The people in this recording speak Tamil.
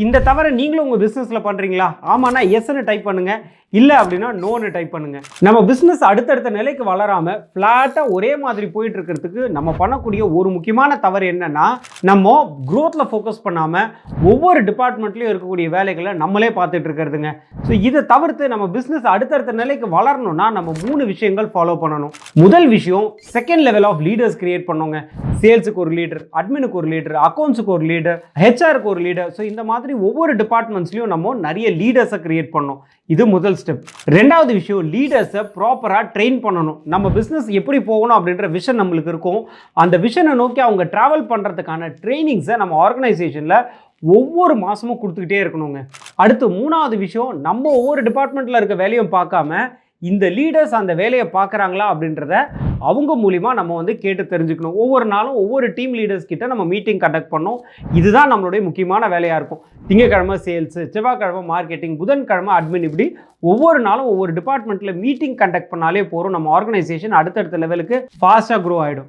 இந்த தவிர நீங்களும் உங்கள் பிஸ்னஸில் பண்ணுறீங்களா? ஆமாண்ணா எஸ்ன்னு டைப் பண்ணுங்கள், இல்லை அப்படின்னா நோன்னு டைப் பண்ணுங்கள். நம்ம பிஸ்னஸ் அடுத்தடுத்த நிலைக்கு வளராமல் ஃப்ளாட்டாக ஒரே மாதிரி போயிட்டு இருக்கிறதுக்கு நம்ம பண்ணக்கூடிய ஒரு முக்கியமான தவறு என்னன்னா, நம்ம க்ரோத்தில் ஃபோக்கஸ் பண்ணாமல் ஒவ்வொரு டிபார்ட்மெண்ட்லேயும் இருக்கக்கூடிய வேலைகளை நம்மளே பார்த்துட்டு இருக்கிறதுங்க. ஸோ இதை தவிர்த்து நம்ம பிஸ்னஸ் அடுத்தடுத்த நிலைக்கு வளரணும்னா நம்ம 3 விஷயங்கள் ஃபாலோ பண்ணணும். முதல் விஷயம், second level of leaders create பண்ணுங்க. சேல்ஸுக்கு ஒரு லீடர், அட்மினுக்கு ஒரு லீடர், அக்கௌண்ட்ஸுக்கு ஒரு லீடர், ஹெச்ஆருக்கு ஒரு லீடர். ஸோ இந்த மாதிரி ஒவ்வொரு டிபார்ட்மெண்ட்ஸ்லையும் நம்ம நிறைய லீடர்ஸை கிரியேட் பண்ணணும். இது முதல் ஸ்டெப். ரெண்டாவது விஷயம், லீடர்ஸை ப்ராப்பராக ட்ரெயின் பண்ணணும். நம்ம பிஸ்னஸ் எப்படி போகணும் அப்படின்ற விஷன் நம்மளுக்கு இருக்கும். அந்த விஷனை நோக்கி அவங்க ட்ராவல் பண்ணுறதுக்கான ட்ரைனிங்ஸை நம்ம ஆர்கனைசேஷனில் ஒவ்வொரு மாதமும் கொடுத்துக்கிட்டே இருக்கணுங்க. அடுத்து மூணாவது விஷயம், நம்ம ஒவ்வொரு டிபார்ட்மெண்ட்டில் இருக்க வேலையும் பார்க்காம இந்த லீடர்ஸ் அந்த வேலையை பார்க்குறாங்களா அப்படின்றத அவங்க மூலிமா நம்ம கேட்டு தெரிஞ்சுக்கணும். ஒவ்வொரு நாளும் ஒவ்வொரு டீம் லீடர்ஸ் கிட்ட நம்ம மீட்டிங் கண்டக்ட் பண்ணோம். இதுதான் நம்மளுடைய முக்கியமான வேலையாக இருக்கும். திங்கக்கிழமை சேல்ஸு, செவ்வாய்க்கிழமை மார்க்கெட்டிங், புதன்கிழமை அட்மின், இப்படி ஒவ்வொரு நாளும் ஒவ்வொரு டிபார்ட்மெண்ட்டில் மீட்டிங் கண்டக்ட் பண்ணாலே போகிறோம். நம்ம ஆர்கனைசேஷன் அடுத்தடுத்த லெவலுக்கு ஃபாஸ்ட்டாக க்ரோ ஆகிடும்.